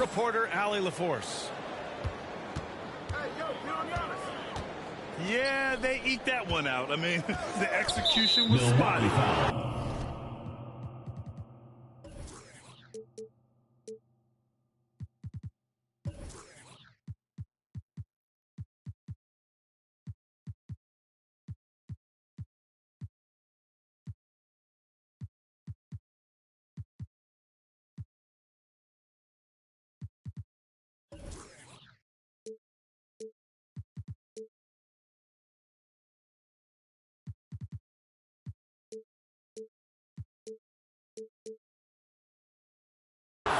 Reporter Ali LaForce. Yeah, they eked that one out. I mean, the execution was spotty.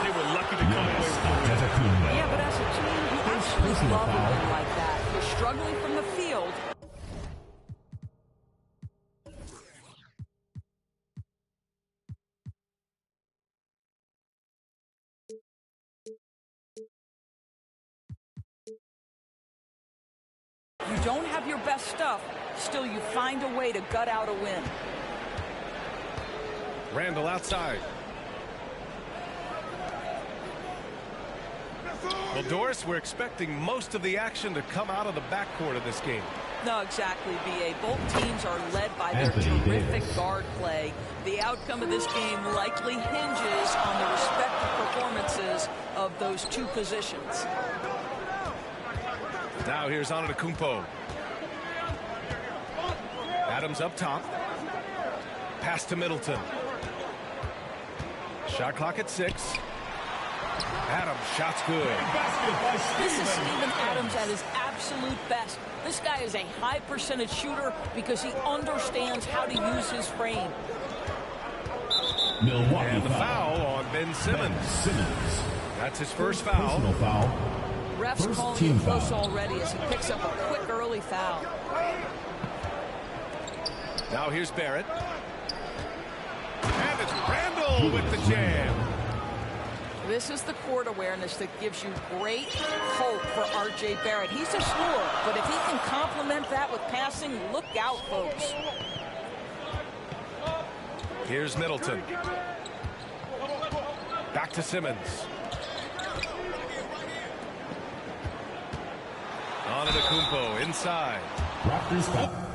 They were lucky to come away with the win. Yeah, but as a team, you absolutely love a win like that. You're struggling from the field. You don't have your best stuff, still you find a way to gut out a win. Randall outside. Well, Doris, we're expecting most of the action to come out of the backcourt of this game. No, exactly, B.A. Both teams are led by their terrific guard play. The outcome of this game likely hinges on the respective performances of those two positions. Now here's Antetokounmpo. Adams up top. Pass to Middleton. Shot clock at 6. Adams, shot's good. This is Steven Adams at his absolute best. This guy is a high percentage shooter because he understands how to use his frame. And the foul on Ben Simmons. That's his first foul. Refs calling him close already as he picks up a quick early foul. Now here's Barrett. And it's Randall with the jam. This is the court awareness that gives you great hope for R.J. Barrett. He's a scorer, but if he can complement that with passing, look out, folks. Here's Middleton. Back to Simmons. Antetokounmpo inside. Raptors foul.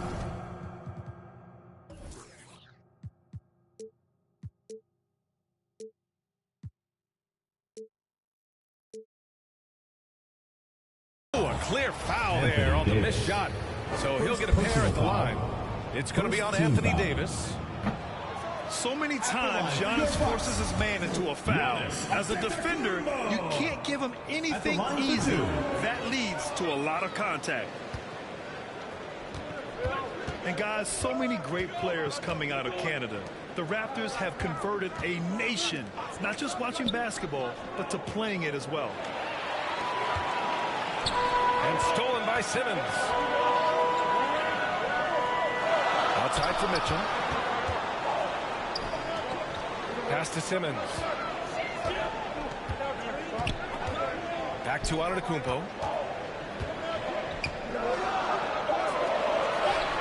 A clear foul there on the missed shot. So he'll get a pair at the line. It's going to be on Anthony Davis. So many times, Giannis forces his man into a foul. As a defender, you can't give him anything easy. That leads to a lot of contact. And guys, so many great players coming out of Canada. The Raptors have converted a nation, not just watching basketball, but to playing it as well. And stolen by Simmons. Outside for Mitchell. Pass to Simmons. Back to Antetokounmpo.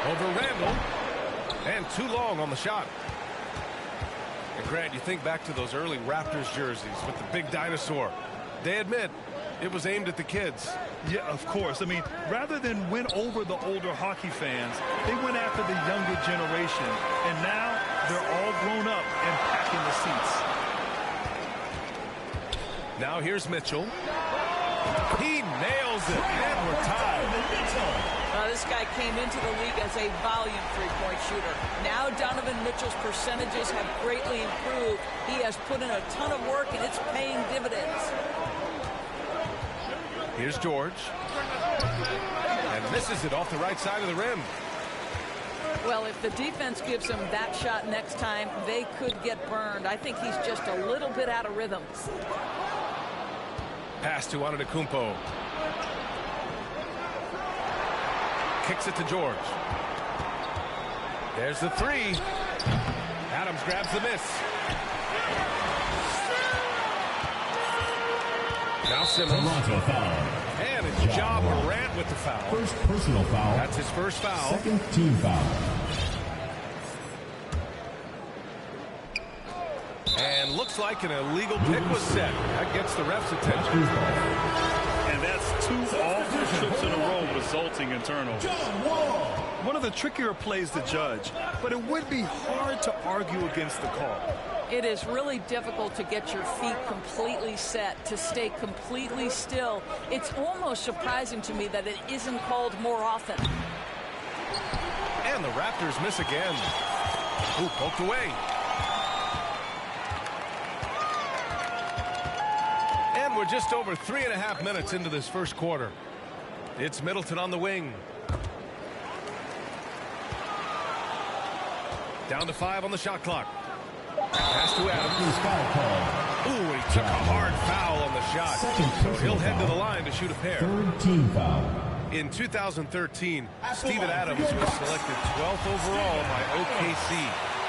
Over Randall. And too long on the shot. And Grant, you think back to those early Raptors jerseys with the big dinosaur. They admit it was aimed at the kids. Yeah, of course. I mean, rather than win over the older hockey fans, they went after the younger generation. And now they're all grown up and packing the seats. Now here's Mitchell. He nails it, and we're tied. This guy came into the league as a volume three-point shooter. Now Donovan Mitchell's percentages have greatly improved. He has put in a ton of work, and it's paying dividends. Here's George. And misses it off the right side of the rim. Well, if the defense gives him that shot next time, they could get burned. I think he's just a little bit out of rhythm. Pass to Antetokounmpo. Kicks it to George. There's the three. Adams grabs the miss. Now Simmons. And it's Ja Morant with the foul. First personal foul. That's his first foul. Second team foul. And looks Looks like an illegal pick was set. That gets the ref's attention. And that's 2 awful trips in a row resulting in turnovers. One of the trickier plays to judge, but it would be hard to argue against the call. It is really difficult to get your feet completely set, to stay completely still. It's almost surprising to me that it isn't called more often. And the Raptors miss again. Ooh, poked away. And we're just over 3.5 minutes into this first quarter. It's Middleton on the wing. Down to 5 on the shot clock. Pass to Adams. Ooh, he took a hard foul on the shot. So he'll head to the line to shoot a pair. Third team foul. In 2013, Steven Adams was selected 12th overall by OKC,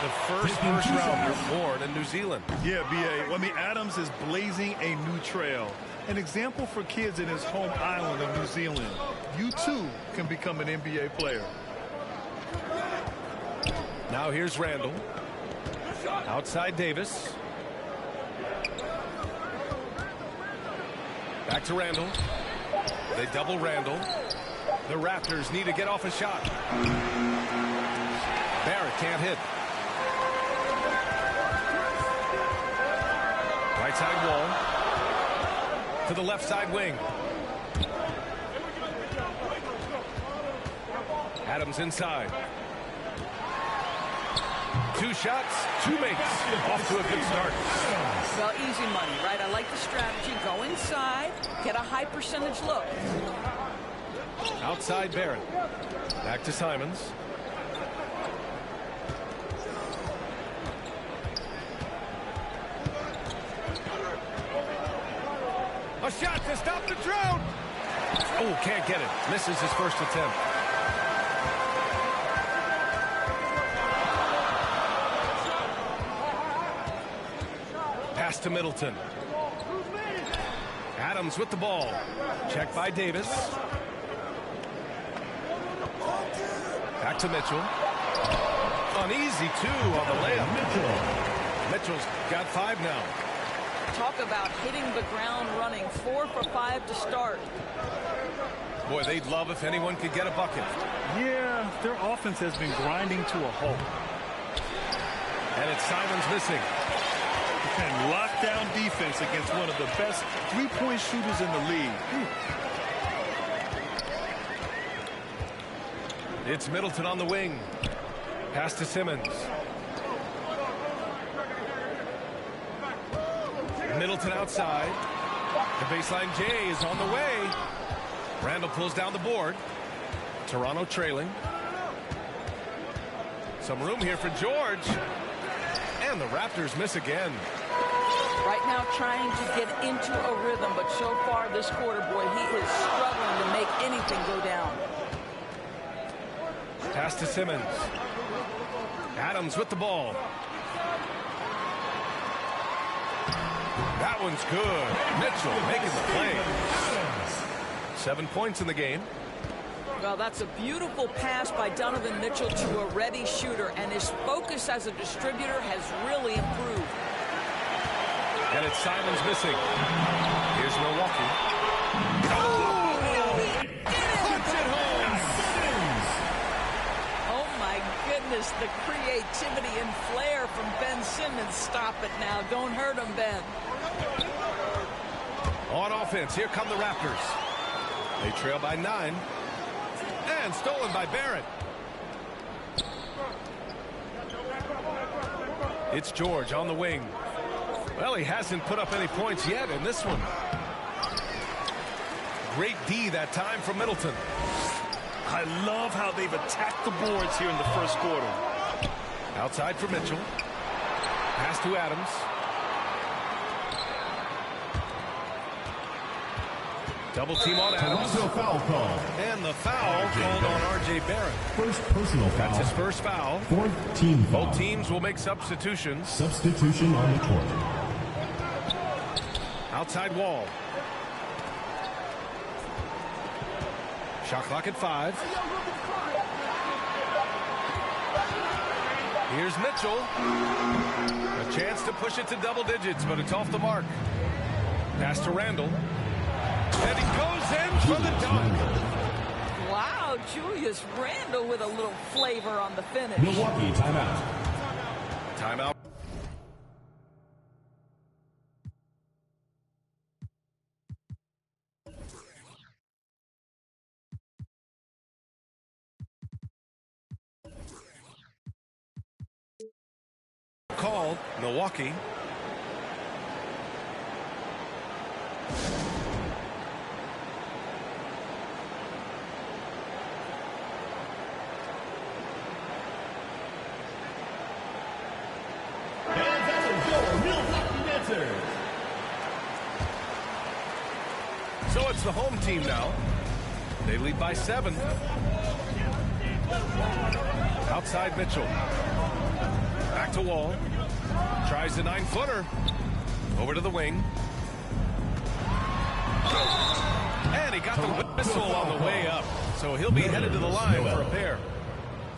the first rounder born in New Zealand. Yeah, B.A. I mean, Adams is blazing a new trail. An example for kids in his home island of New Zealand. You, too, can become an NBA player. Now here's Randall. Outside Davis. Back to Randall. They double Randall. The Raptors need to get off a shot. Barrett can't hit. Right side wall. To the left side wing. Adams inside. 2 shots, 2 makes. Off to a good start. Well, easy money, right? I like the strategy. Go inside, get a high percentage look. Outside Barrett. Back to Simons. A shot to stop the drought. Oh, can't get it. Misses his first attempt. Pass to Middleton. Adams with the ball. Check by Davis. Back to Mitchell. An easy 2 on the layup. Mitchell's got 5 now. Talk about hitting the ground running. 4 for 5 to start. Boy, they'd love if anyone could get a bucket. Yeah, their offense has been grinding to a halt. And it's Simons missing. And lockdown defense against one of the best three-point shooters in the league. It's Middleton on the wing. Pass to Simmons. Middleton outside. The baseline J is on the way. Randall pulls down the board. Toronto trailing. Some room here for George. And the Raptors miss again. Right now trying to get into a rhythm, but so far this quarter, boy, he is struggling to make anything go down. Pass to Simmons. Adams with the ball. That one's good. Mitchell making the play. 7 points in the game. Well, that's a beautiful pass by Donovan Mitchell to a ready shooter, and his focus as a distributor has really improved. And it's Simons missing. Here's Milwaukee. Puts it home. Oh, my goodness, the creativity and flair from Ben Simmons. Stop it now. Don't hurt him, Ben. On offense, here come the Raptors. They trail by 9. And stolen by Barrett. It's George on the wing. Well, he hasn't put up any points yet in this one. Great D that time from Middleton. I love how they've attacked the boards here in the first quarter. Outside for Mitchell. Pass to Adams. Double team on Adams. Foul call. And the foul called on R.J. Barrett. First personal foul. That's his first foul. Fourth team foul. Both teams will make substitutions. Substitution on the court. Outside wall. Shot clock at 5. Here's Mitchell. A chance to push it to double digits, but it's off the mark. Pass to Randall. And he goes in for the dunk. Wow, Julius Randle with a little flavor on the finish. Milwaukee timeout. Timeout. Called Milwaukee. So it's the home team now. They lead by 7. Outside Mitchell. Back to Wall. Tries a 9-footer. Over to the wing. And he got the whistle on the way up. So he'll be headed to the line for a pair.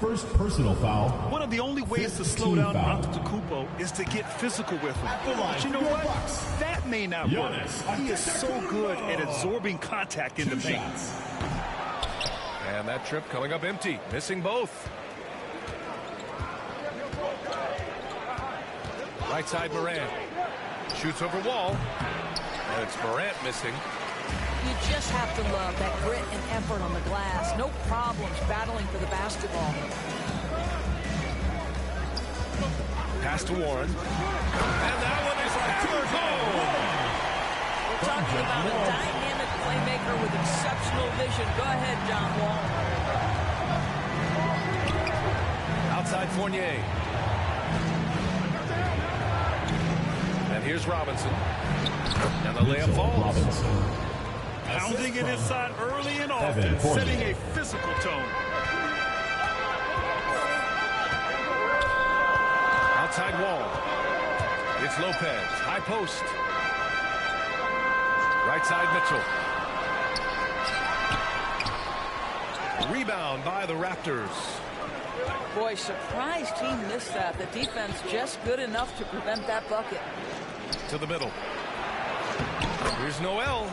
First personal foul. One of the only ways to slow down Antetokounmpo is to get physical with him. But you know what? That may not work. He is so good at absorbing contact in the paint. And that trip coming up empty. Missing both. Right side Morant. Shoots over Wall. And it's Morant missing. You just have to love that grit and effort on the glass. No problems battling for the basketball. Pass to Warren. And that one is hammered home. We're talking about a dynamic playmaker with exceptional vision. Go ahead, John Wall. Outside Fournier. And here's Robinson. And the layup falls. Pounding it inside early and often, setting a physical tone. Outside Wall. It's Lopez. High post. Right side Mitchell. Rebound by the Raptors. Boy, surprised he missed that. The defense just good enough to prevent that bucket. To the middle. Here's Noel.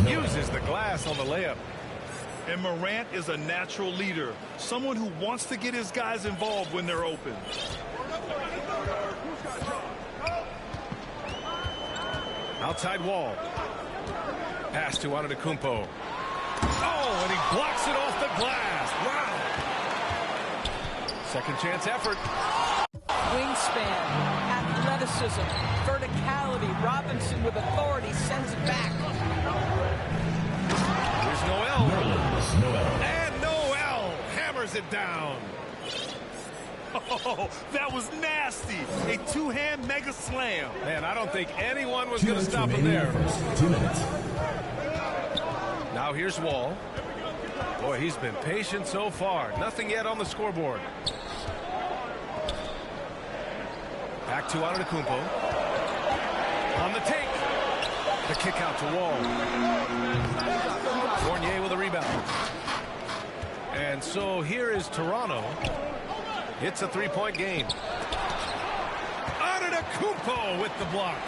Uses the glass on the layup. And Morant is a natural leader. Someone who wants to get his guys involved when they're open. Outside Wall. Pass to Antetokounmpo. Oh, and he blocks it off the glass. Wow. Second chance effort. Wingspan, athleticism, verticality. Robinson with authority sends it back. Here's Noel. And Noel hammers it down. Oh, that was nasty. A two-hand mega slam. Man, I don't think anyone was going to stop him there. 2 minutes. Now here's Wall. Boy, he's been patient so far. Nothing yet on the scoreboard. Back to Antetokounmpo. On the take. The kick out to Wall. Fournier with a rebound. And so here is Toronto. It's a 3-point game. Antetokounmpo with the block.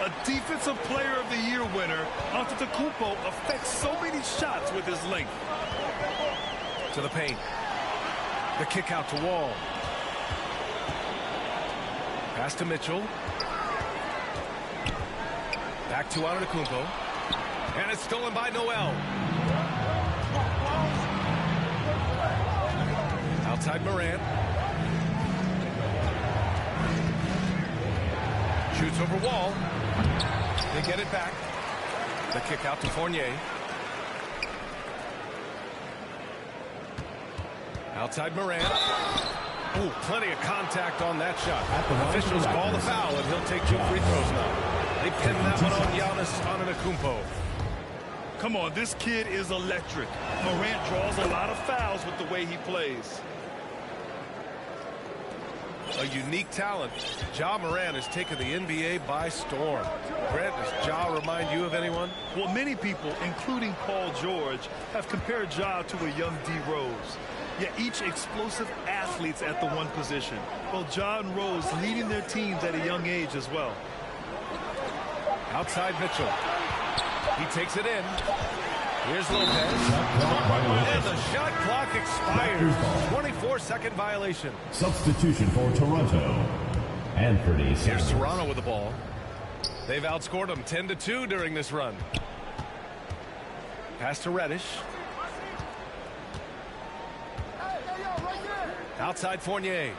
A Defensive Player of the Year winner, Antetokounmpo affects so many shots with his length. To the paint. The kick out to Wall. Pass to Mitchell. Back to Antetokounmpo. And it's stolen by Noel. Outside Morant. Shoots over Wall. They get it back. The kick out to Fournier. Outside Morant. Ooh, plenty of contact on that shot. Officials call the foul, and he'll take 2 free throws now. They pin that one on Giannis Antetokounmpo. Come on, this kid is electric. Morant draws a lot of fouls with the way he plays. A unique talent. Ja Morant has taken the NBA by storm. Brent, does Ja remind you of anyone? Well, many people, including Paul George, have compared Ja to a young D. Rose. Yeah, each explosive athletes at the one position. Well, John Rose leading their teams at a young age as well. Outside Mitchell. He takes it in. Here's Lopez. And the shot clock expires. 24-second violation. Substitution for Toronto. Anthony Simons. Here's Toronto with the ball. They've outscored them 10-2 during this run. Pass to Reddish. Outside Fournier.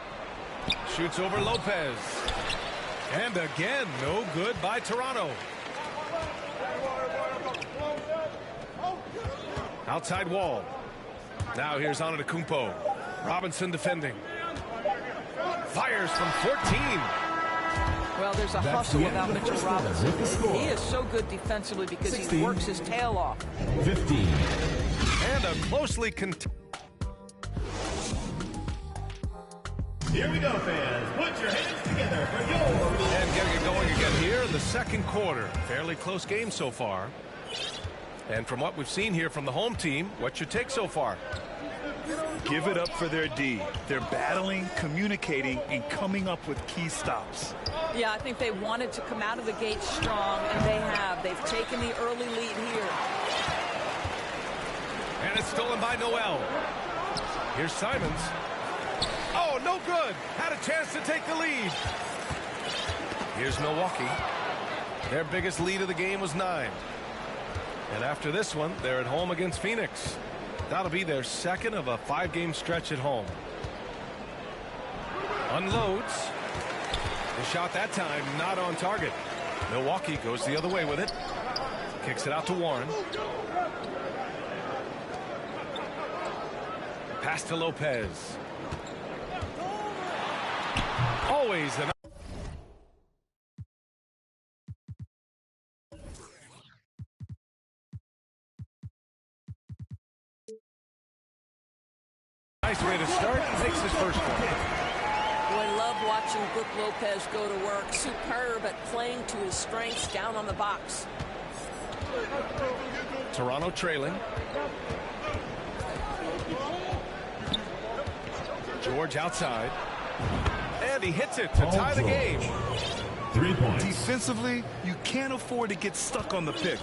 Shoots over Lopez. And again, no good by Toronto. Outside Wall. Now here's Antetokounmpo. Robinson defending. Fires from 14. Well, there's a hustle about Mitchell Robinson. He is so good defensively because 16. He works his tail off. 15. And a closely Here we go, fans. Put your hands together for yours. And getting it going again here in the second quarter. Fairly close game so far. And from what we've seen here from the home team, what's your take so far? Give it up for their D. They're battling, communicating, and coming up with key stops. Yeah, I think they wanted to come out of the gate strong, and they have. They've taken the early lead here. And it's stolen by Noel. Here's Simons. Oh, no good. Had a chance to take the lead. Here's Milwaukee. Their biggest lead of the game was 9. And after this one, they're at home against Phoenix. That'll be their second of a 5-game stretch at home. Unloads. The shot that time not on target. Milwaukee goes the other way with it. Kicks it out to Warren. Pass to Lopez. Always an nice way to start. Makes his first one. I love watching Brook Lopez go to work. Superb at playing to his strengths down on the box. Toronto trailing. George outside. And he hits it to tie the game. 3 points. Defensively, you can't afford to get stuck on the pick.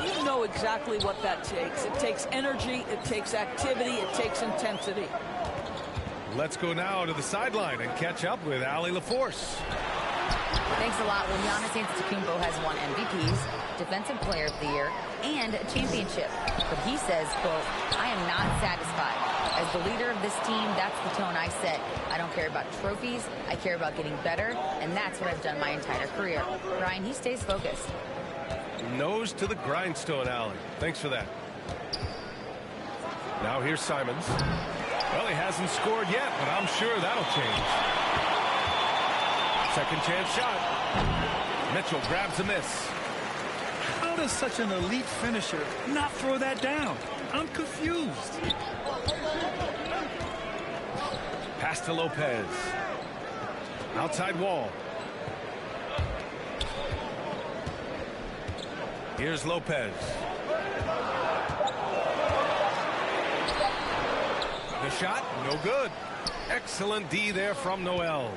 You know exactly what that takes. It takes energy, it takes activity, it takes intensity. Let's go now to the sideline and catch up with Allie LaForce. Thanks a lot. Well, Giannis Antetokounmpo has won MVPs, Defensive Player of the Year, and a championship. But he says, quote, I am not satisfied. As the leader of this team, that's the tone I set. I don't care about trophies. I care about getting better, and that's what I've done my entire career. Brian, he stays focused. Nose to the grindstone, Allie. Thanks for that. Now here's Simons. Well, he hasn't scored yet, but I'm sure that'll change. Second chance shot. Mitchell grabs a miss. How does such an elite finisher not throw that down? I'm confused. Pass to Lopez. Outside Wall. Here's Lopez. The shot, no good. Excellent D there from Noel.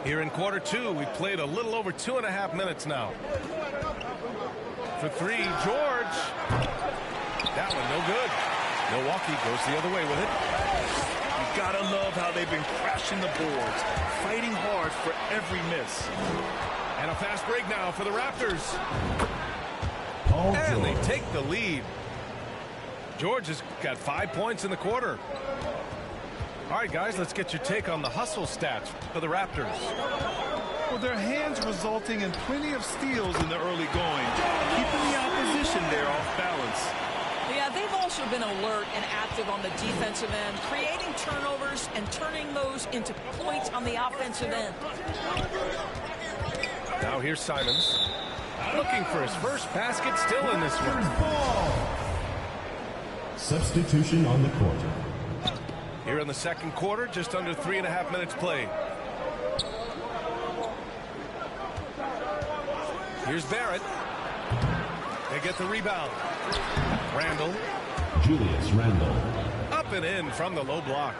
Here in quarter two, we've played a little over 2.5 minutes now. For three, George. That one no good. Milwaukee goes the other way with it. You gotta love how they've been crashing the boards, fighting hard for every miss. And a fast break now for the Raptors. And they take the lead. George has got 5 points in the quarter. All right, guys, let's get your take on the hustle stats for the Raptors. Well, their hands resulting in plenty of steals in the early going, keeping the opposition there off balance. Yeah, they've also been alert and active on the defensive end, creating turnovers and turning those into points on the offensive end. Now here's Simons. Looking for his first basket still in this one. Substitution on the court. Here in the second quarter, just under 3.5 minutes played. Here's Barrett. They get the rebound. Randle. Julius Randle. Up and in from the low block.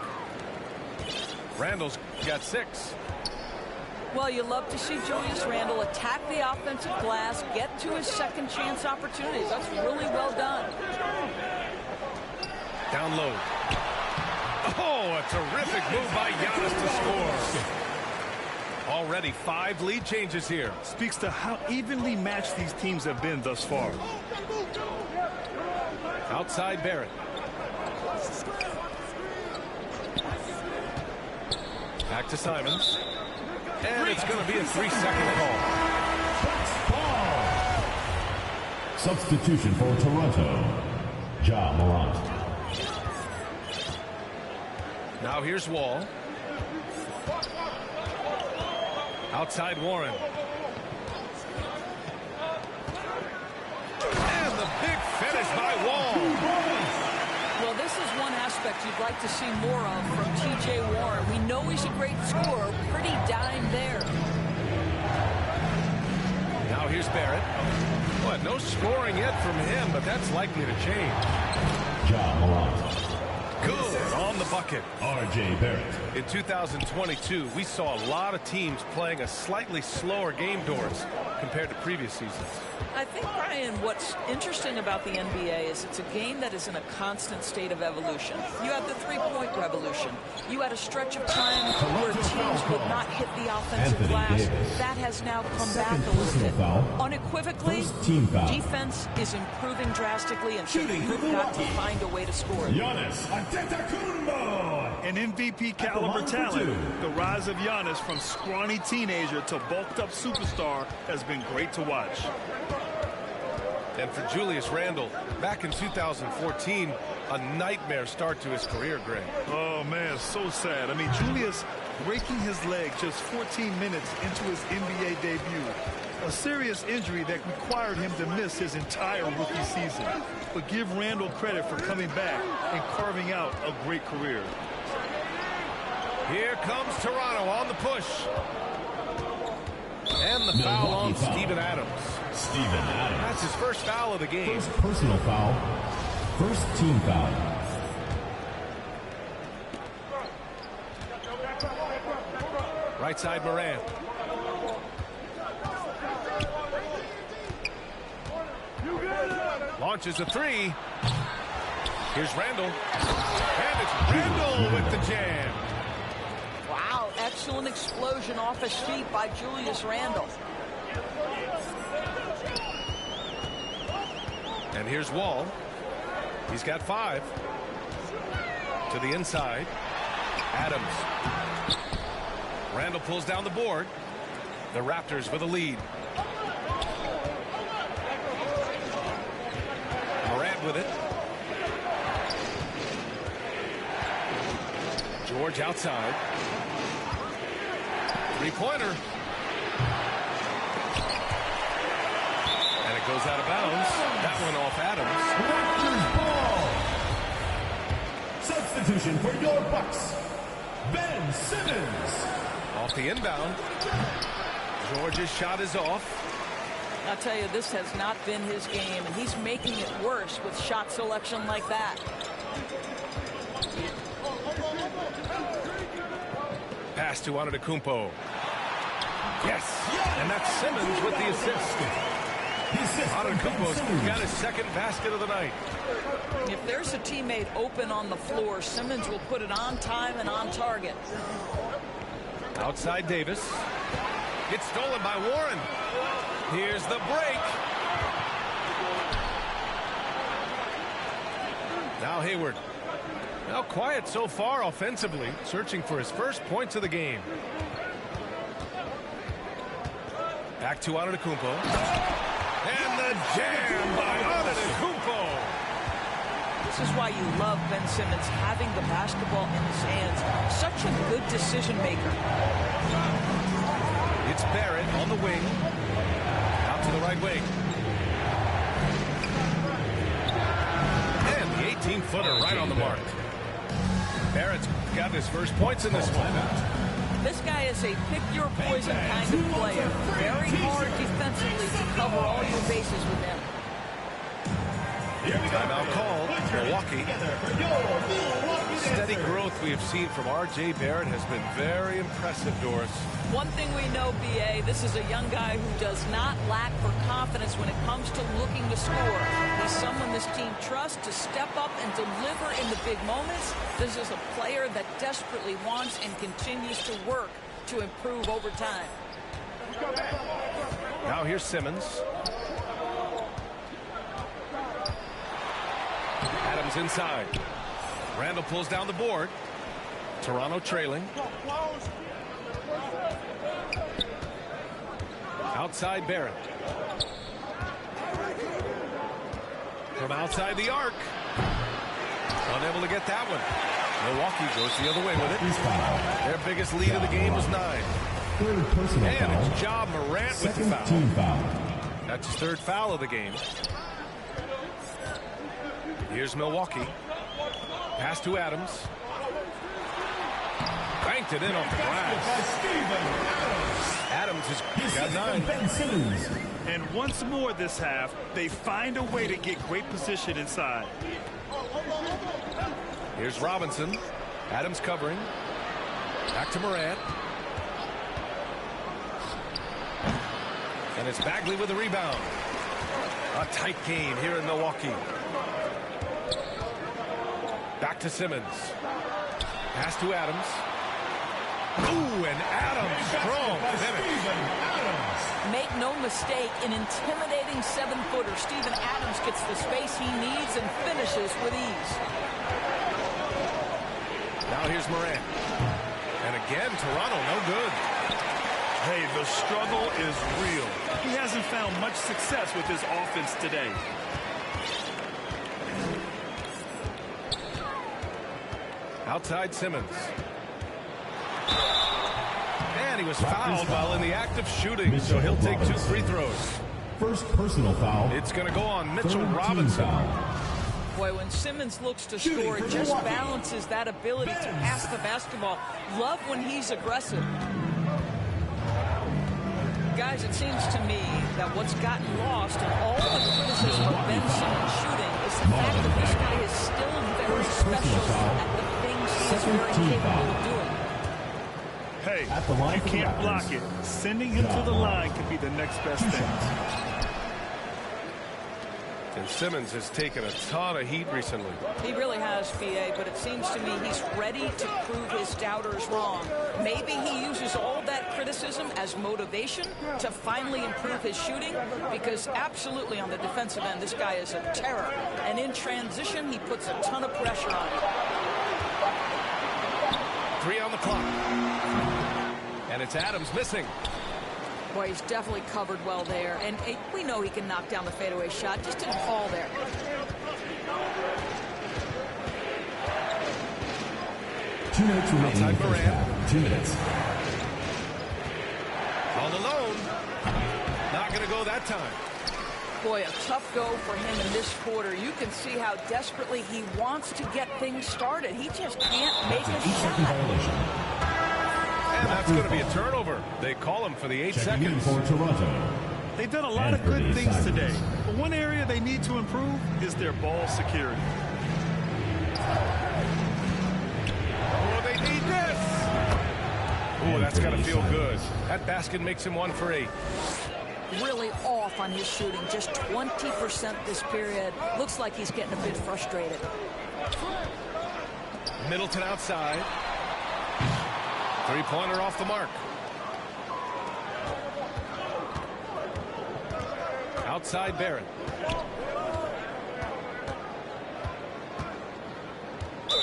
Randle's got 6. Well, you love to see Julius Randle attack the offensive glass, get to his second chance opportunities. That's really well done. Down low. Oh, a terrific move by Giannis to score. Already 5 lead changes here. Speaks to how evenly matched these teams have been thus far. Outside Barrett. Back to Simons. And it's going to be a 3-second call. Substitution for Toronto. Ja Morant. Now here's Wall. Outside Warren. And the big finish by Wall. Well, this is one aspect you'd like to see more of from T.J. Warren. We know he's a great scorer. Pretty dime there. Now here's Barrett. What? No scoring yet from him, but that's likely to change. Ja Morant. Good on the bucket. R.J. Barrett. In 2022, we saw a lot of teams playing a slightly slower game, Doris, compared to previous seasons. I think, Brian, what's interesting about the NBA is it's a game that is in a constant state of evolution. You had the three-point revolution. You had a stretch of time where teams would not hit the offensive glass. That has now come back a little bit. Unequivocally, defense is improving drastically, and so you've got to find a way to score. Giannis Antetokounmpo. An MVP caliber talent. The rise of Giannis from scrawny teenager to bulked up superstar has been great to watch. And for Julius Randle, back in 2014, a nightmare start to his career, Greg. Oh, man, so sad. I mean, Julius breaking his leg just 14 minutes into his NBA debut. A serious injury that required him to miss his entire rookie season. But give Randle credit for coming back and carving out a great career. Here comes Toronto on the push. And the foul on Steven Adams. Steven Adams. That's his first foul of the game. First personal foul. First team foul. Right side Morant. Launches a 3. Here's Randle. And it's Randle with the jam. Wow, excellent explosion off his feet by Julius Randle. And here's Wall. He's got 5. To the inside. Adams. Randle pulls down the board. The Raptors with a lead. Morant with it. George outside. Three-pointer. And it goes out of bounds. That one off Adams. Raptors ball. Substitution for your Bucks. Ben Simmons. Off the inbound. George's shot is off. I'll tell you, this has not been his game, and he's making it worse with shot selection like that. Pass to Antetokounmpo. Yes, and that's Simmons with the assist. Antetokounmpo's got his second basket of the night. If there's a teammate open on the floor, Simmons will put it on time and on target. Outside Davis. Gets stolen by Warren. Here's the break. Now Hayward. Now quiet so far offensively, searching for his first points of the game. Back to Antetokounmpo. And the jam by Antetokounmpo. This is why you love Ben Simmons having the basketball in his hands. Such a good decision maker. It's Barrett on the wing. Out to the right wing. And the 18-footer right on the mark. Barrett's got his first points in this one. This guy is a pick-your-poison kind of player. Very hard defensively to cover all your bases with him. Timeout called. Milwaukee. Steady growth we have seen from R.J. Barrett has been very impressive, Doris. One thing we know, B.A., this is a young guy who does not lack for confidence when it comes to looking to score. He's someone this team trusts to step up and deliver in the big moments. This is a player that desperately wants and continues to work to improve over time. Now here's Simmons. Adams inside. Randall pulls down the board. Toronto trailing. Outside Barrett. From outside the arc. Unable to get that one. Milwaukee goes the other way with it. Their biggest lead of the game was 9. Third personal And foul. it's Ja Morant with the Second foul. team foul. That's his 3rd foul of the game. Here's Milwaukee. Pass to Adams. Banked it in off the glass. Adams has got 9. Ben Simmons. And once more this half, they find a way to get great position inside. Here's Robinson. Adams covering. Back to Morant. And it's Bagley with the rebound. A tight game here in Milwaukee. Back to Simmons. Pass to Adams. Ooh, and Adams strong finish. Make no mistake, an intimidating 7-footer. Steven Adams gets the space he needs and finishes with ease. Now here's Morant. And again, Toronto no good. Hey, the struggle is real. He hasn't found much success with his offense today. Outside Simmons. And he was fouled while in the act of shooting, so he'll take 2 free throws. First personal foul. It's going to go on Mitchell Third team Robinson. foul. Boy, when Simmons looks to score, it just balances that ability to pass the basketball. Love when he's aggressive. Guys, it seems to me that what's gotten lost in all the criticism of Ben Simmons shooting is the fact that this guy is still very special at the things he is very capable of doing. Hey, At the line you for can't Raptors. block it. Sending him to the line could be the next best thing. And Simmons has taken a ton of heat recently. He really has, B.A., but it seems to me he's ready to prove his doubters wrong. Maybe he uses all that criticism as motivation to finally improve his shooting, because absolutely on the defensive end, this guy is a terror. And in transition, he puts a ton of pressure on him. 3 on the clock. And it's Adams missing. Boy, he's definitely covered well there. And we know he can knock down the fadeaway shot. Just didn't fall there. Two minutes remaining. Outside in the first Morant. half. 2 minutes. All alone. Not going to go that time. Boy, a tough go for him in this quarter. You can see how desperately he wants to get things started. He just can't make a 8-second shot. violation. And that's going to be a turnover. They call him for the 8 Checking in seconds. for Toronto. They've done a lot of good things today, but one area they need to improve is their ball security. Oh, they need this. Oh, that's got to feel good. That basket makes him 1 for 8. Really off on his shooting. Just 20% this period. Looks like he's getting a bit frustrated. Middleton outside. 3-pointer off the mark. Outside Barrett.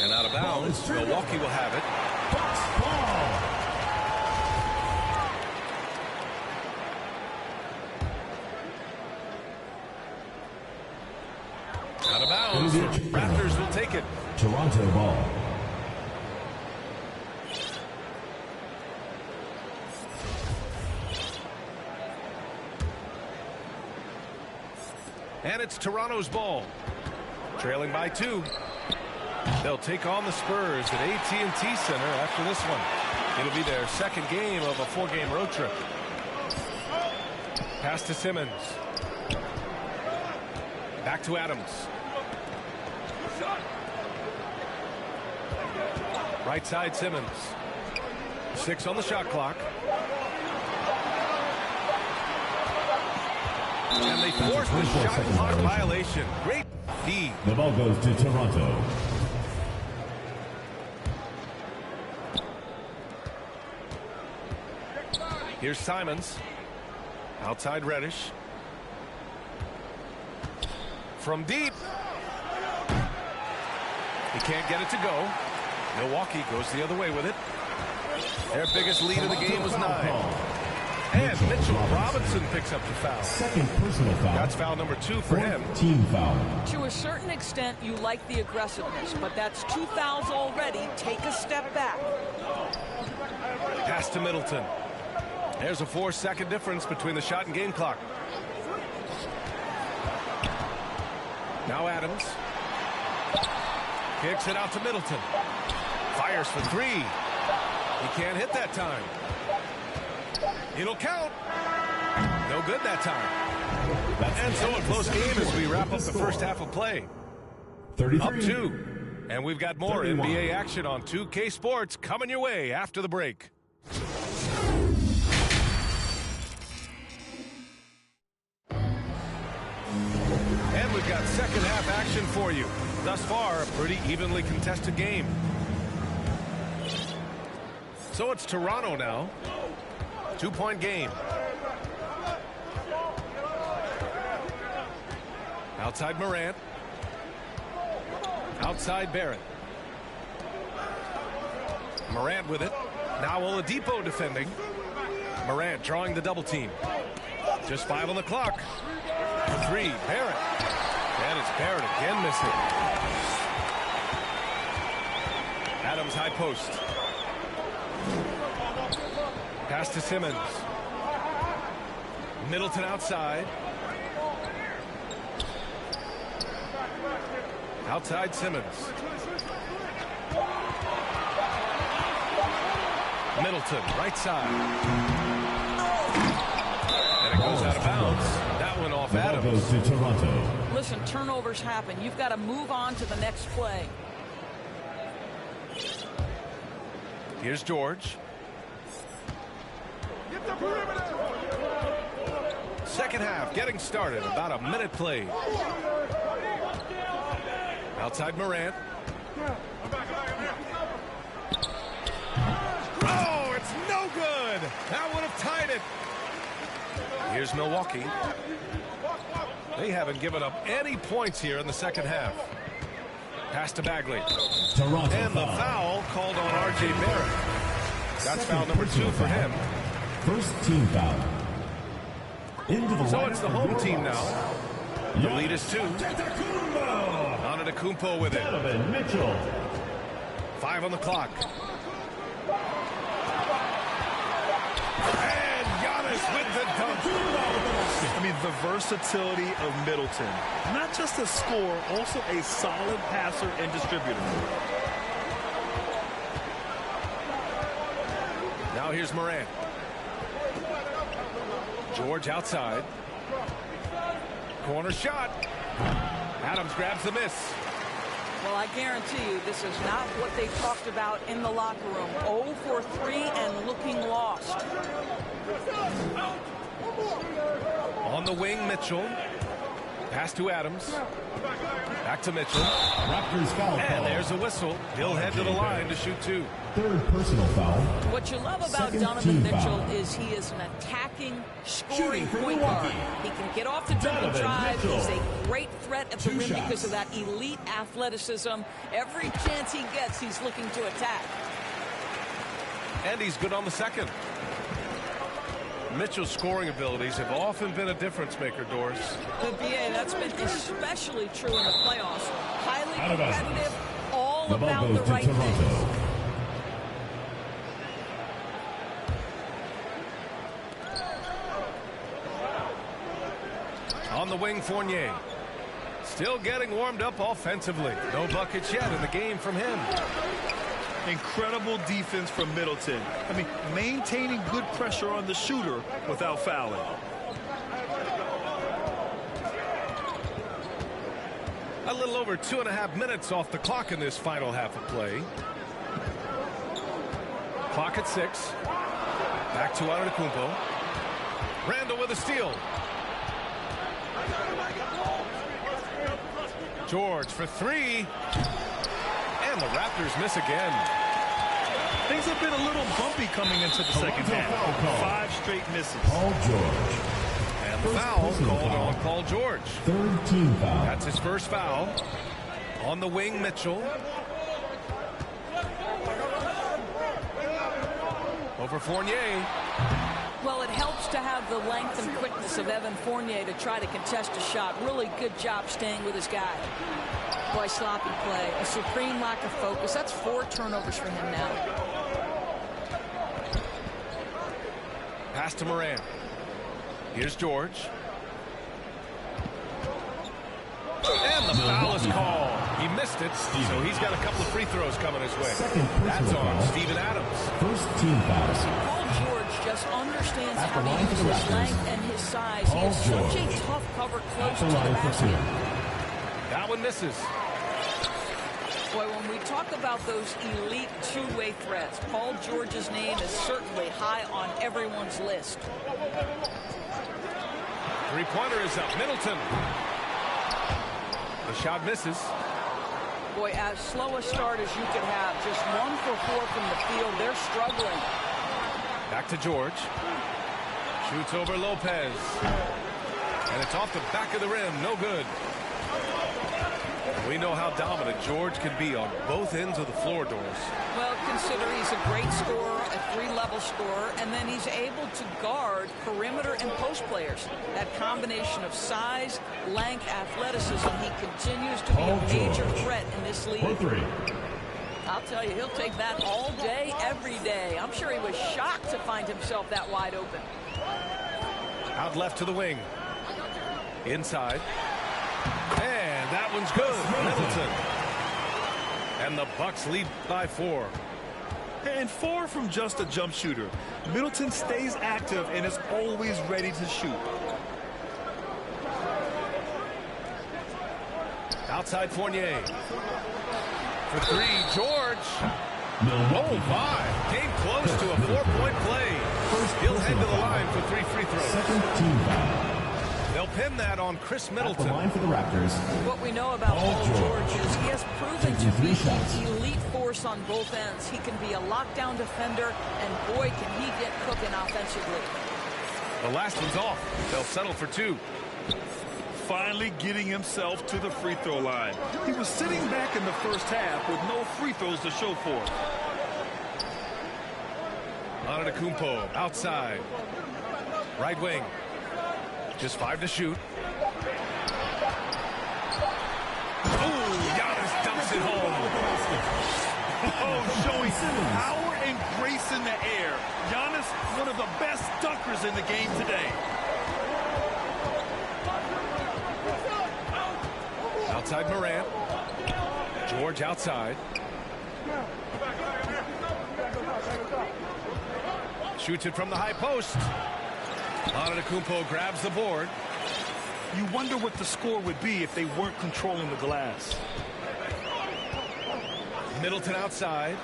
And out of bounds. Milwaukee will have it. Out of bounds. Raptors will take it. Toronto ball. And it's Toronto's ball. Trailing by 2. They'll take on the Spurs at AT&T Center after this one. It'll be their second game of a 4-game road trip. Pass to Simmons. Back to Adams. Right side Simmons. 6 on the shot clock. And they forced the shot clock violation. Great feed. The ball goes to Toronto. Here's Simons. Outside Reddish. From deep. He can't get it to go. Milwaukee goes the other way with it. Their biggest lead of the game was 9. And Mitchell Robinson picks up the foul. Second personal foul. That's foul number 2 for him. Team foul. To a certain extent, you like the aggressiveness, but that's 2 fouls already. Take a step back. Pass to Middleton. There's a 4-second difference between the shot and game clock. Now Adams. Kicks it out to Middleton. Fires for 3. He can't hit that time. It'll count. No good that time. And so a close game as we wrap up the first half of play. 33. Up 2. And we've got more 31. NBA action on 2K Sports coming your way after the break. And we've got second half action for you. Thus far, a pretty evenly contested game. So it's Toronto now. 2-point game. Outside Morant. Outside Barrett. Morant with it. Now Oladipo defending. Morant drawing the double team. Just 5 on the clock. For 3, Barrett. And it's Barrett again missing. Adams high post. Pass to Simmons. Middleton outside. Outside Simmons. Middleton, right side. And it goes out of bounds. That one off Adams. Goes to Toronto. Listen, turnovers happen. You've got to move on to the next play. Here's George. Second half getting started. About a minute played. Outside Morant. Oh, it's no good. That would have tied it. Here's Milwaukee. They haven't given up any points here in the second half. Pass to Bagley. Toronto And the foul called on R.J. Barrett. That's foul number 2 for him. First team foul. Into the So it's the home team now. The lead is 2. Antetokounmpo with it. Mitchell. 5 on the clock. And Giannis with the dunk. I mean, the versatility of Middleton. Not just a scorer, also a solid passer and distributor. Now here's Morant. George outside. Corner shot. Adams grabs the miss. Well, I guarantee you this is not what they talked about in the locker room. 0 for 3 and looking lost. On the wing, Mitchell. Pass to Adams. Back to Mitchell. Raptors foul And call. there's a whistle. He'll head to the line to shoot 2. Third personal foul. What you love about Second Donovan team Mitchell foul. is he is an attacking, scoring Shooting for point guard. Milwaukee. He can get off the dribble Donovan drive. Mitchell. He's a great threat at the 2 rim because shots. of that elite athleticism. Every chance he gets, he's looking to attack. And he's good on the second. Mitchell's scoring abilities have often been a difference maker, Doris. The BA, that's been especially true in the playoffs. Highly Out of bounds. competitive, all The ball about goes the to right Toronto. things. On the wing, Fournier. Still getting warmed up offensively. No buckets yet in the game from him. Incredible defense from Middleton. I mean, maintaining good pressure on the shooter without fouling. A little over 2.5 minutes off the clock in this final half of play. Clock at 6. Back to Antetokounmpo. Randall with a steal. George for 3. And the Raptors miss again. Things have been a little bumpy coming into the second half. 5 straight misses. Paul George. And the foul called on Paul George. Third team foul. That's his first foul. On the wing, Mitchell. Over Fournier. Well, it helps to have the length and quickness of Evan Fournier to try to contest a shot. Really good job staying with his guy. Boy, sloppy play. A supreme lack of focus. That's 4 turnovers for him now. Pass to Moran. Here's George. And the foul is called. He missed it, so he's got a couple of free throws coming his way. That's on Steven Adams. First team foul. Paul George just understands how to use his length and his size. He is such a tough cover close to the basket. That one misses. Boy, when we talk about those elite two-way threats, Paul George's name is certainly high on everyone's list. Three-pointer is up. Middleton. The shot misses. Boy, as slow a start as you could have. Just 1 for 4 from the field. They're struggling. Back to George. Shoots over Lopez. And it's off the back of the rim. No good. We know how dominant George can be on both ends of the floor, Doris. Well, consider he's a great scorer, a 3-level scorer, and then he's able to guard perimeter and post players. That combination of size, length, athleticism, he continues to be a major threat in this league. I'll tell you, he'll take that all day, every day. I'm sure he was shocked to find himself that wide open. Out left to the wing. Inside. And that one's good. Middleton. And the Bucks lead by 4. And 4 from just a jump shooter. Middleton stays active and is always ready to shoot. Outside Fournier. For 3, George. Oh, my. Came close to a 4-point play. He'll head to the line for 3 free throws. Second team foul. They'll pin that on Chris Middleton. At the line for the Raptors. What we know about Paul George is he has proven to be an elite force on both ends. He can be a lockdown defender, and boy, can he get cooking offensively. The last one's off. They'll settle for 2. Finally getting himself to the free throw line. He was sitting back in the first half with no free throws to show for it. Antetokounmpo outside. Right wing. Just 5 to shoot. Ooh, Giannis dumps it home. Oh, showing power and grace in the air. Giannis, one of the best dunkers in the game today. Outside Morant. George outside. Shoots it from the high post. Antetokounmpo grabs the board. You wonder what the score would be if they weren't controlling the glass. Middleton outside.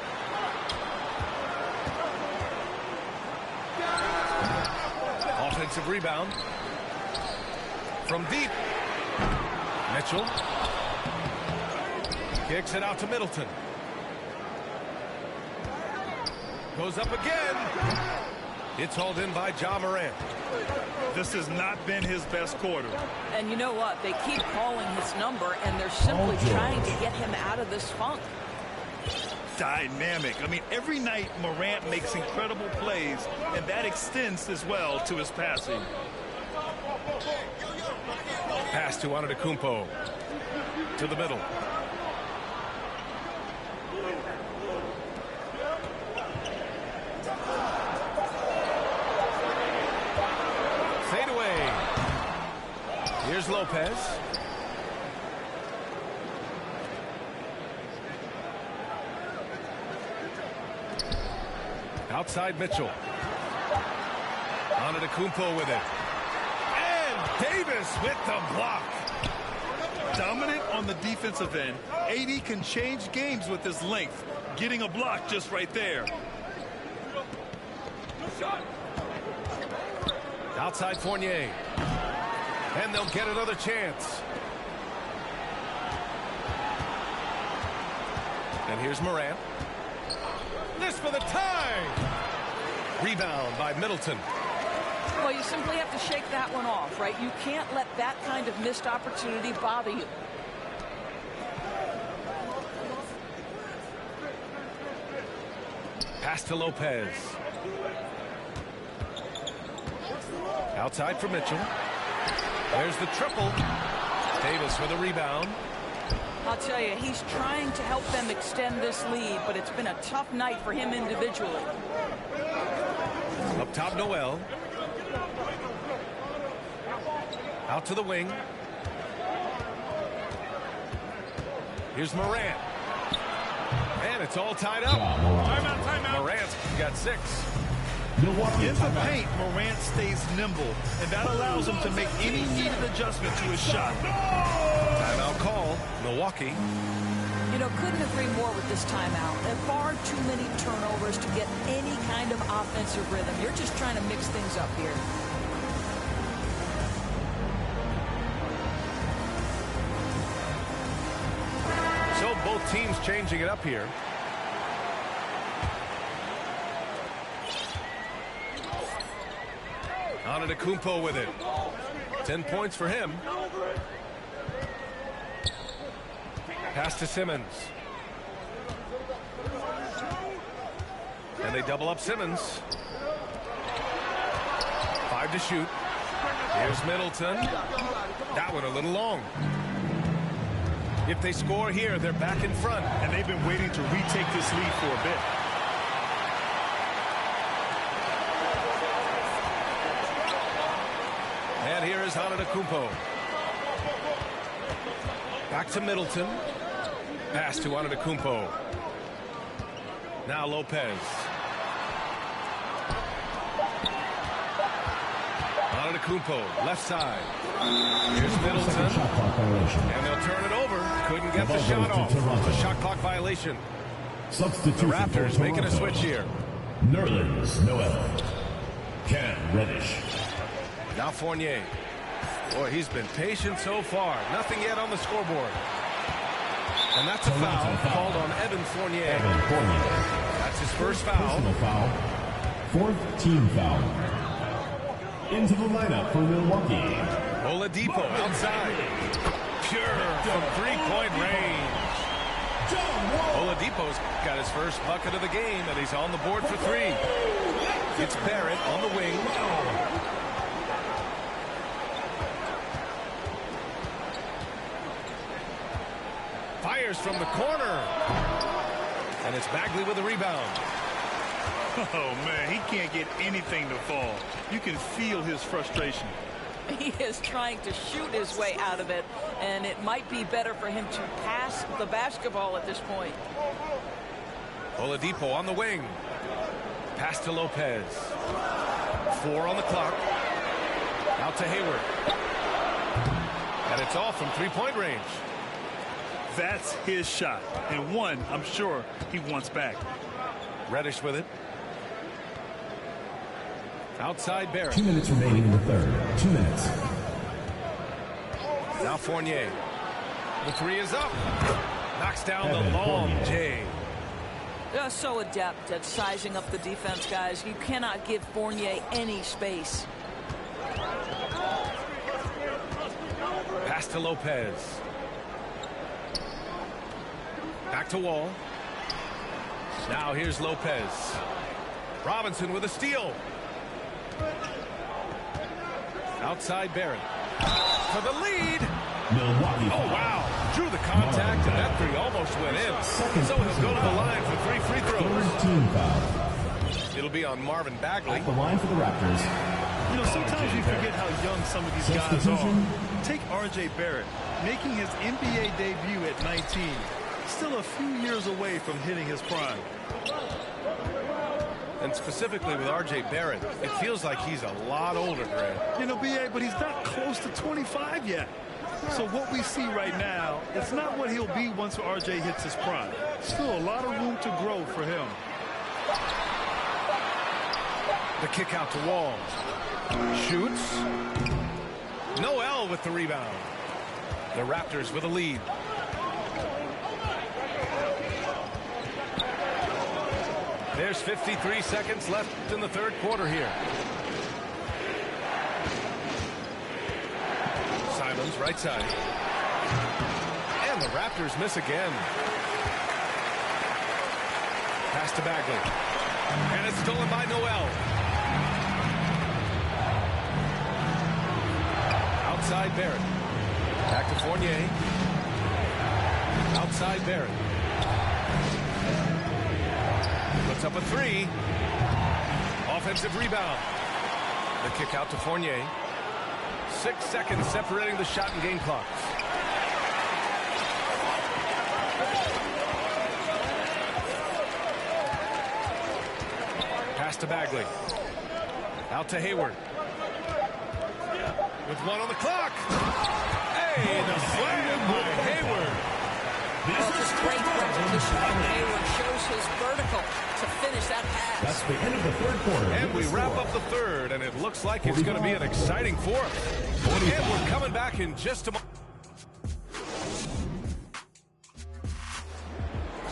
Offensive rebound. From deep. Mitchell. Kicks it out to Middleton. Goes up again. It's hauled in by Ja Morant. This has not been his best quarter. And you know what? They keep calling his number, and they're simply trying to get him out of this funk. Dynamic. I mean, every night Morant makes incredible plays, and that extends as well to his passing. Pass to Antetokounmpo. To the middle. Fade away. Here's Lopez. Outside Mitchell. Antetokounmpo with it. And Davis with the block. Dominant on the defensive end, AD can change games with his length. Getting a block just right there. Outside Fournier. And they'll get another chance. And here's Morant. This for the tie. Rebound by Middleton. Well, you simply have to shake that one off, right? You can't let that kind of missed opportunity bother you. Pass to Lopez. Outside for Mitchell. There's the triple. Davis with a rebound. I'll tell you, he's trying to help them extend this lead, but it's been a tough night for him individually. Up top, Noel. Out to the wing. Here's Morant. And it's all tied up. Timeout. Morant's got 6. In the paint, Morant stays nimble, and that allows him to make any needed adjustment to his shot. Timeout call, Milwaukee. You know, couldn't agree more with this timeout. There are far too many turnovers to get any kind of offensive rhythm. You're just trying to mix things up here. So both teams changing it up here. Hanedan with it. 10 points for him. Pass to Simmons. And they double up Simmons. 5 to shoot. Here's Middleton. That one a little long. If they score here, they're back in front. And they've been waiting to retake this lead for a bit. And here is Hanedan. Back to Middleton. Pass to Hanedan. Now Lopez. Hanedan, left side. Here's Middleton. And they'll turn it over. Couldn't get the shot off. A shot clock violation. The Raptors making a switch here. Nerlens Noel. Cam Reddish. Now Fournier. Boy, he's been patient so far. Nothing yet on the scoreboard. And that's a foul called on Evan Fournier. That's his first foul. Personal foul. 4th team foul. Into the lineup for Milwaukee. Oladipo outside. Pure from 3-point range. Oladipo's got his first bucket of the game, and he's on the board for 3. It's Barrett on the wing. Fires from the corner. And it's Bagley with the rebound. Oh, man, he can't get anything to fall. You can feel his frustration. He is trying to shoot his way out of it, and it might be better for him to pass the basketball at this point. Oladipo on the wing. Pass to Lopez. 4 on the clock. Out to Hayward. And it's off from 3-point range. That's his shot, and one I'm sure he wants back. Reddish with it. Outside Barrett. 2 minutes remaining in the third. 2 minutes. Now Fournier. The 3 is up. Knocks down the long J. They're so adept at sizing up the defense, guys. You cannot give Fournier any space. Pass to Lopez. Back to Wall. Now here's Lopez. Robinson with a steal. Outside Barrett. For the lead. Milwaukee. Oh, wow. Drew the contact, and that 3 almost went in. So he'll go to the line for 3 free throws. 3rd team foul. It'll be on Marvin Bagley. At the line for the Raptors. You know, sometimes you forget how young some of these guys are. Take R.J. Barrett, making his NBA debut at 19. Still a few years away from hitting his prime. And specifically with R.J. Barrett, it feels like he's a lot older, Grant. You know, B.A., but he's not close to 25 yet. So what we see right now is not what he'll be once RJ hits his prime. Still a lot of room to grow for him. The kick out to Wall. Shoots. Noel with the rebound. The Raptors with a lead. There's 53 seconds left in the third quarter here. Simons, right side. And the Raptors miss again. Pass to Bagley. And it's stolen by Noel. Outside Barrett. Back to Fournier. Outside Barrett. Puts up a three. Offensive rebound. The kick out to Fournier. 6 seconds separating the shot and game clocks. Pass to Bagley. Out to Hayward. With 1 on the clock. Hey, the slam by Hayward. Well, just great recognition from Hayward. Shows his vertical to finish that pass. That's the end of the third quarter. And we wrap up the third, and it looks like it's going to be an exciting fourth. And we're coming back in just a moment.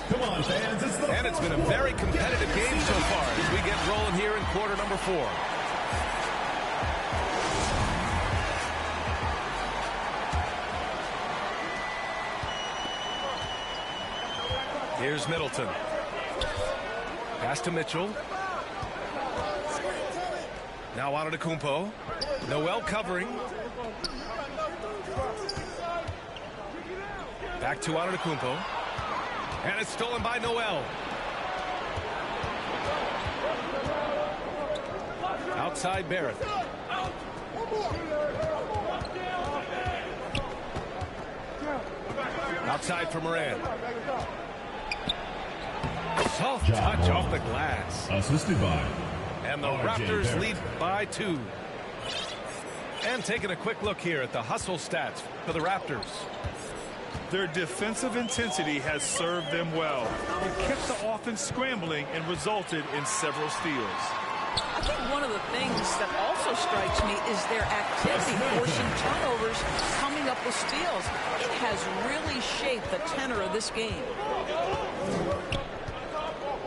Come on, fans. And it's been a very competitive game so far as we get rolling here in quarter number 4. Here's Middleton. Pass to Mitchell. Now on to Kumpo. Noel covering. Back to Antetokounmpo. And it's stolen by Noel. Outside Barrett. Outside for Moran. Soft touch off the glass. Assisted by. And the Raptors lead by 2. And taking a quick look here at the hustle stats for the Raptors. Their defensive intensity has served them well. It kept the offense scrambling and resulted in several steals. I think one of the things that also strikes me is their activity forcing turnovers, coming up with steals. It has really shaped the tenor of this game.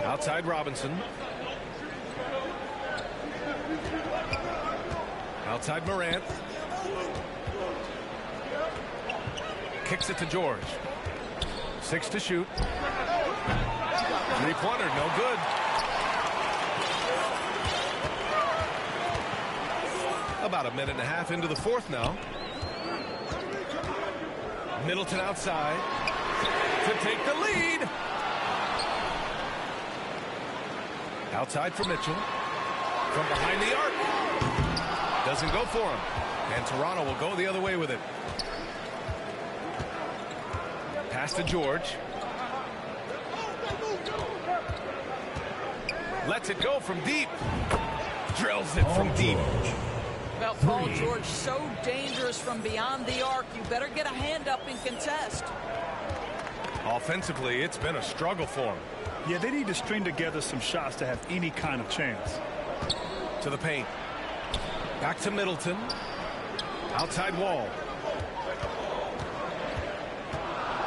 Outside Robinson. Outside Morant. Kicks it to George. 6 to shoot. Three-pointer, no good. About a minute and a half into the fourth now. Middleton outside to take the lead. Outside for Mitchell. From behind the arc. Doesn't go for him. And Toronto will go the other way with it. Pass to George. Lets it go from deep. Drills it from deep. Well, Paul George, so dangerous from beyond the arc. You better get a hand up and contest. Offensively, it's been a struggle for him. Yeah, they need to string together some shots to have any kind of chance. To the paint. Back to Middleton. Outside Wall.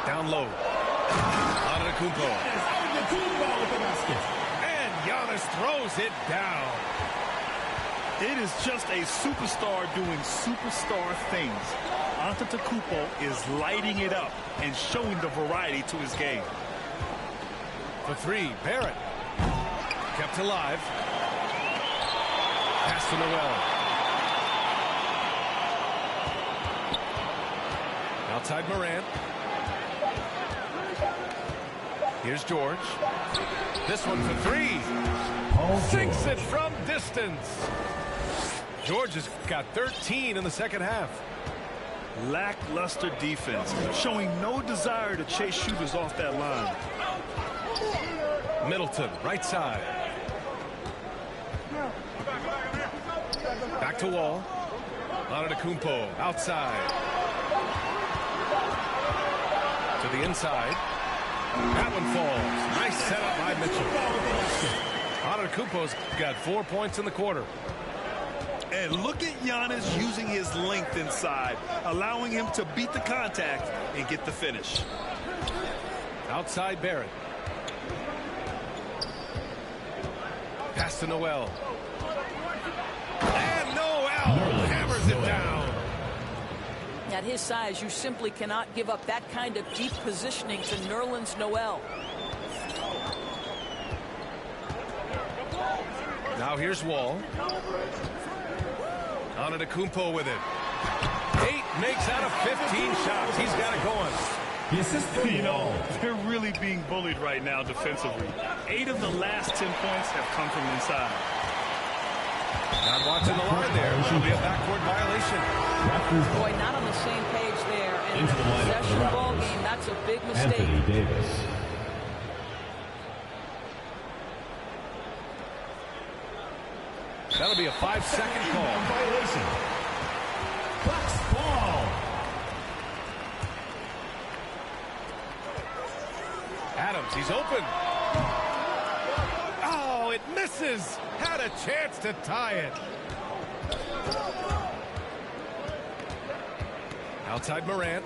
Down low. Antetokounmpo. And Giannis throws it down. It is just a superstar doing superstar things. Antetokounmpo is lighting it up and showing the variety to his game. For 3, Barrett. Kept alive. Pass to Noel. Outside Morant. Here's George. This one for 3. Sinks it from distance. George has got 13 in the second half. Lackluster defense, showing no desire to chase shooters off that line. Middleton, right side. Back to Wall. Antetokounmpo, outside. To the inside. That one falls. Nice setup by Mitchell. Antetokounmpo's got 4 points in the quarter. And look at Giannis using his length inside, allowing him to beat the contact and get the finish. Outside Barrett. Pass to Noel. And Noel hammers it down. At his size, you simply cannot give up that kind of deep positioning to Nerlens Noel. Now here's Wall. Antetokounmpo with it. 8 makes out of 15 shots. He's got it going. You know, they're really being bullied right now defensively. 8 of the last 10 points have come from inside. Not watching the line there. It'll be a backcourt violation. Boy, not on the same page there. And in a possession ball game, that's a big mistake. Anthony Davis. That'll be a 5-second call. Violation. Bucks ball. Adams, he's open. Oh, it misses. Had a chance to tie it. Outside Morant.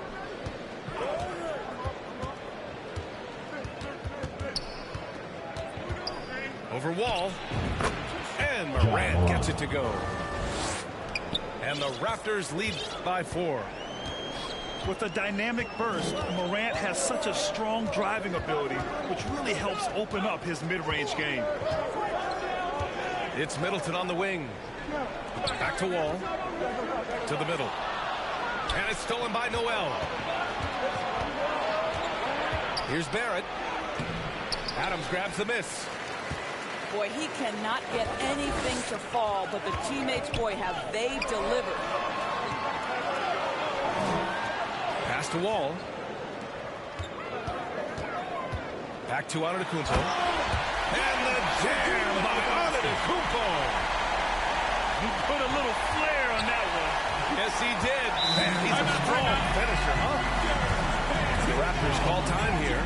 Over Wall. And Morant gets it to go. And the Raptors lead by 4. With a dynamic burst, Morant has such a strong driving ability, which really helps open up his mid-range game. It's Middleton on the wing. Back to Wall. To the middle. And it's stolen by Noel. Here's Barrett. Adams grabs the miss. Boy, he cannot get anything to fall, but the teammates, boy, have they delivered. Pass to Wall. Back to Antetokounmpo. And the jam by Antetokounmpo. He put a little flair on that one. Yes, he did. Man, he's a strong finisher, huh? The Raptors call time here.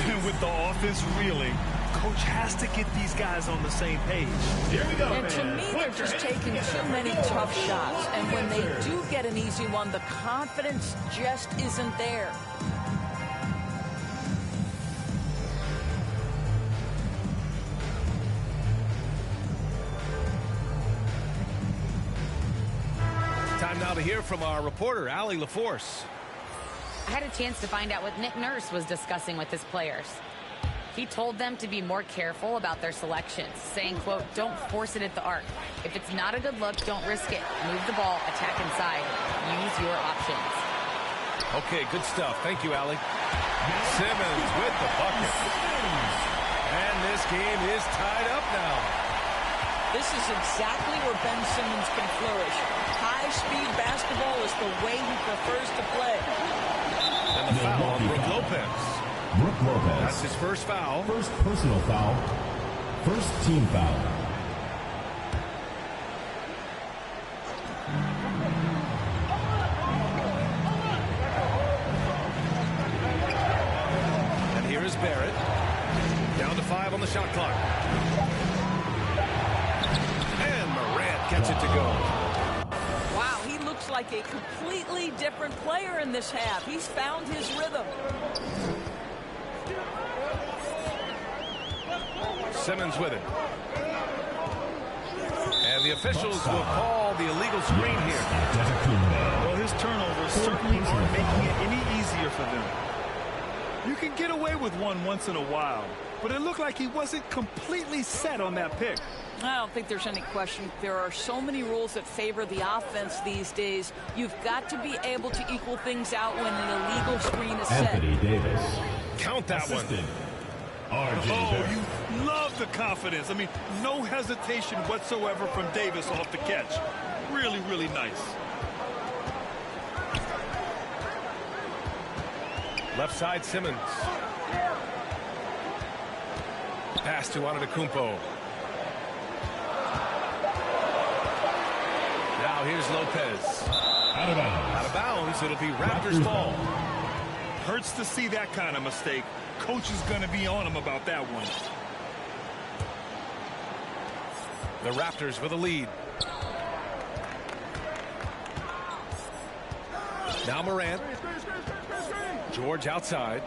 And with the offense reeling, coach has to get these guys on the same page. Here we go. And to me, they're just taking too many tough shots. And when they do get an easy one, the confidence just isn't there. Time now to hear from our reporter, Allie LaForce. I had a chance to find out what Nick Nurse was discussing with his players. He told them to be more careful about their selections, saying, quote, don't force it at the arc. If it's not a good look, don't risk it. Move the ball, attack inside. Use your options. Okay, good stuff. Thank you, Allie. Simmons with the bucket. And this game is tied up now. This is exactly where Ben Simmons can flourish. High-speed basketball is the way he prefers to play. And the foul on Brook Lopez. Brook Lopez. That's his first foul. First personal foul. First team foul. And here is Barrett. Down to 5 on the shot clock. And Morant gets it to go. Wow, he looks like a completely different player in this half. He's found his rhythm. Simmons with it. And the officials will call the illegal screen here. Well, his turnovers certainly aren't making it any easier for them. You can get away with one once in a while, but it looked like he wasn't completely set on that pick. I don't think there's any question. There are so many rules that favor the offense these days. You've got to be able to equal things out when an illegal screen is set. Anthony Davis. Count that one. Oh, you love the confidence. I mean, no hesitation whatsoever from Davis off the catch. Really, really nice. Left side, Simmons. Pass to Antetokounmpo. Now here's Lopez. Out of bounds. Out of bounds. It'll be Raptors ball. Hurts to see that kind of mistake. Coach is going to be on him about that one. The Raptors with a lead. Now Morant. George outside.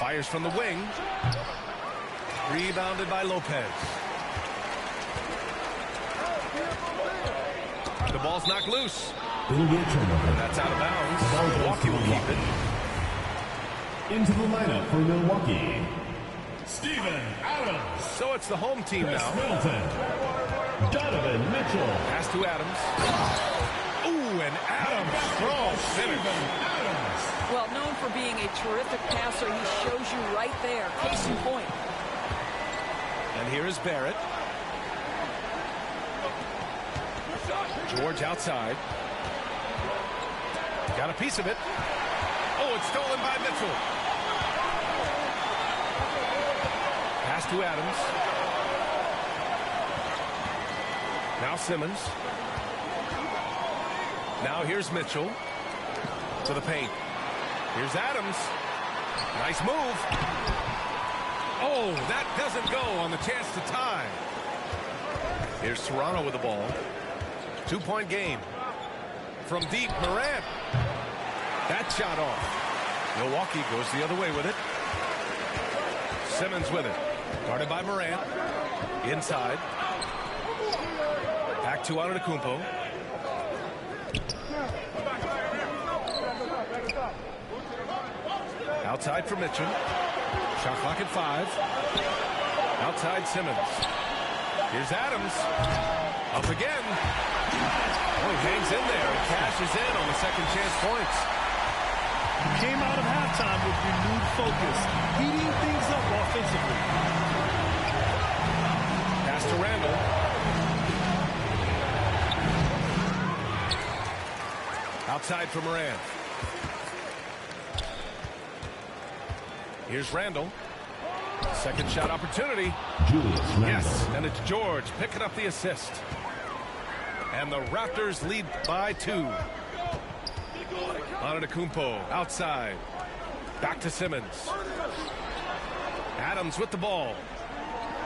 Fires from the wing. Rebounded by Lopez. The ball's knocked loose. It'll be a turnover. That's out of bounds. Milwaukee will keep it. Into the lineup for Milwaukee, Steven Adams. So it's the home team Chris now. Middleton. Donovan Mitchell. Pass to Adams. Ooh, and Adams strong finish. Adams. Well, known for being a terrific passer, he shows you right there. Case in point. And here is Barrett. George outside. Got a piece of it. Oh, it's stolen by Mitchell. Pass to Adams. Now Simmons. Now here's Mitchell to the paint. Here's Adams. Nice move. Oh, that doesn't go on the chance to tie. Here's Toronto with the ball. 2-point game. From deep, Morant. That shot off. Milwaukee goes the other way with it. Simmons with it. Guarded by Morant. Inside. Back to Antetokounmpo. Outside for Mitchell. Shot clock at 5. Outside Simmons. Here's Adams. Up again. Oh, he hangs in there and cashes in on the second chance points. Came out of halftime with renewed focus, heating things up offensively. Pass to Randall. Outside for Morant. Here's Randall. Second shot opportunity. Julius Randle. Yes, and it's George picking up the assist. And the Raptors lead by 2. Antetokounmpo outside. Back to Simmons. Adams with the ball.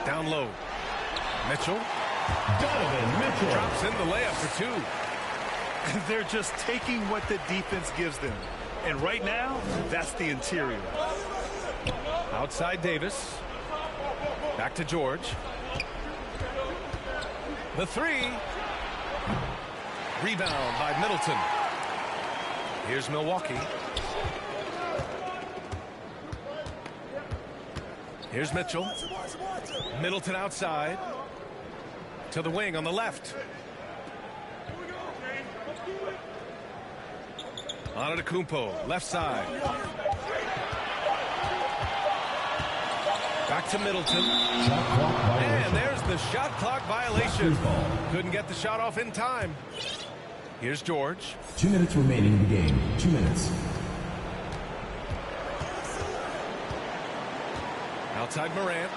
Down low. Mitchell. Donovan Mitchell. Drops in the layup for 2. They're just taking what the defense gives them. And right now, that's the interior. Outside Davis. Back to George. The 3. Rebound by Middleton. Here's Milwaukee. Here's Mitchell. Middleton outside. To the wing on the left. Antetokounmpo, left side. Back to Middleton. And there's the shot clock violation. Couldn't get the shot off in time. Here's George. 2 minutes remaining in the game. 2 minutes. Outside Morant.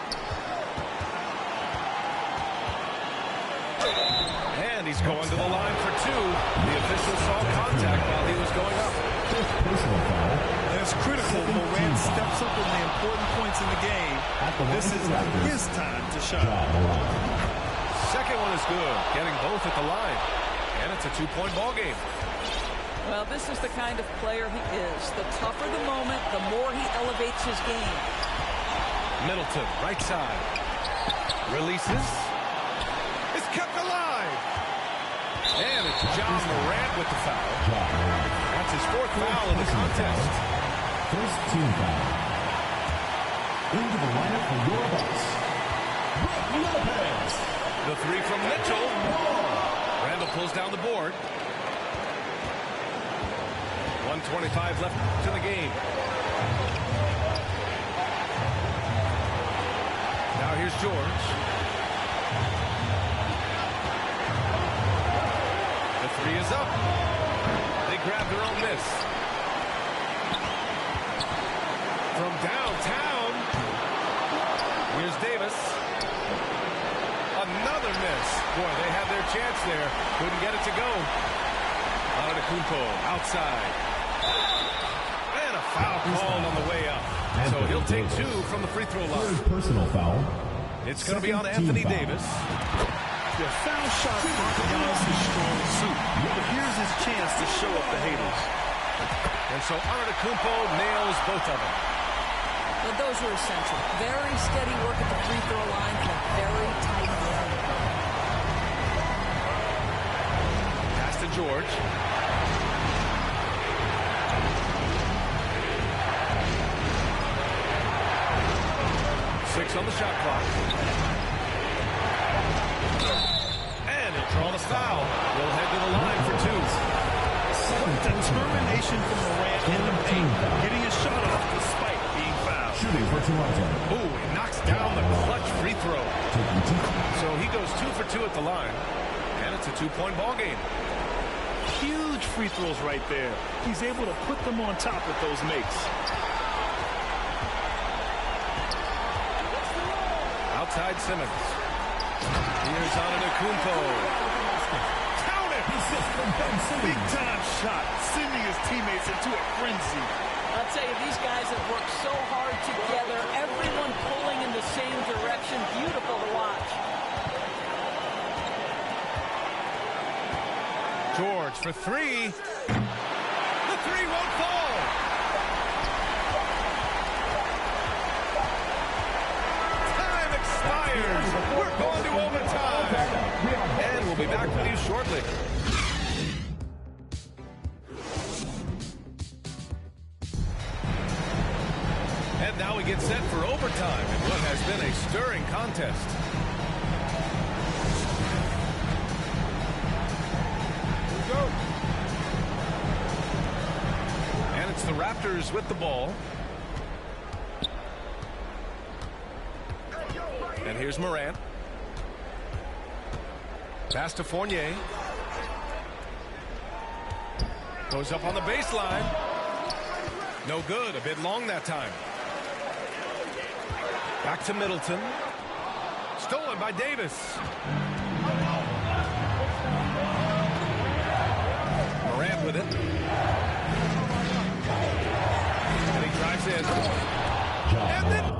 And he's going to the line for 2. The official saw contact while he was going up. Fifth personal foul. And it's critical Morant steps up in the important points in the game. This is his time to shine. Second one is good. Getting both at the line. And it's a 2-point ball game. Well, this is the kind of player he is. The tougher the moment, the more he elevates his game. Middleton, right side. Releases. It's kept alive. And it's John Morant with the foul. That's his 4th foul of the contest. First team foul. Into the lineup for your Bucks, Brook Lopez. The 3 from Mitchell. Randall pulls down the board. 1:25 left in the game. Now here's George. The 3 is up. They grab their own miss. From downtown, here's Davis. Another miss. Boy, they had their chance there. Couldn't get it to go. Hanedan outside. And a foul called on the way up. So he'll take 2 from the free throw line. Third personal foul. It's going to be on Anthony Davis. The foul shot is Giannis' strong suit. But here's his chance to show up the haters. And so Hanedan nails both of them. But those are essential. Very steady work at the free throw line and a very tight game. Pass to George. Six on the shot clock. And he'll draw the foul. We'll head to the line for 2. Determination from Morant in the paint, getting his shot off despite being fouled. Shooting for Toronto. Ooh, he knocks down the clutch free throw. So he goes 2 for 2 at the line. And it's a 2-point ball game. Huge free throws right there. He's able to put them on top with those makes. Outside Simmons. Here's Hanedan. Count it! Big time shot, sending his teammates into a frenzy. I'll tell you, these guys have worked so hard together. Everyone pulling in the same direction. Beautiful to watch. George for 3. The 3 won't fall. Time expires. We're going to overtime. And we'll be back with you shortly. And now we get set for overtime in what has been a stirring contest. And it's the Raptors with the ball. And here's Morant. Pass to Fournier. Goes up on the baseline. No good. A bit long that time. Back to Middleton. Stolen by Davis. Morant with it. And he drives in. And then...